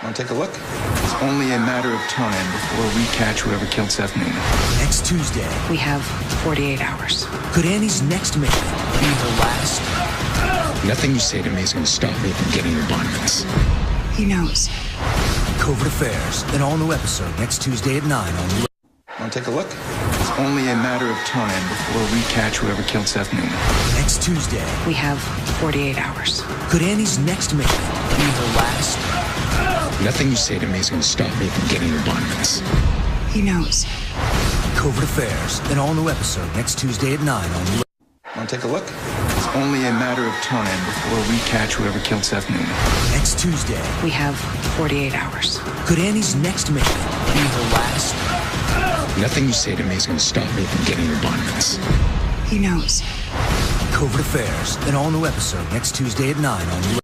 Want to take a look? It's only a matter of time before we catch whoever killed Seth Newman. Next Tuesday, We have 48 hours. could Annie's next mission be her last? Nothing you say to me is going to stop me from getting your bond release. He knows. Covert Affairs, an all-new episode next Tuesday at 9 on... Want to take a look? It's only a matter of time before we catch whoever killed Seth Newman. Next Tuesday, We have 48 hours. could Annie's next mission be her last? Nothing you say to me is going to stop me from getting your bond release. He knows. Covert Affairs, an all-new episode next Tuesday at 9 on... Want to take a look? It's only a matter of time before we catch whoever killed Seth Newman. Next Tuesday, We have 48 hours. could Annie's next mission be her last? Nothing you say to me is going to stop me from getting your bond release. He knows. Covert Affairs, an all-new episode next Tuesday at 9 on...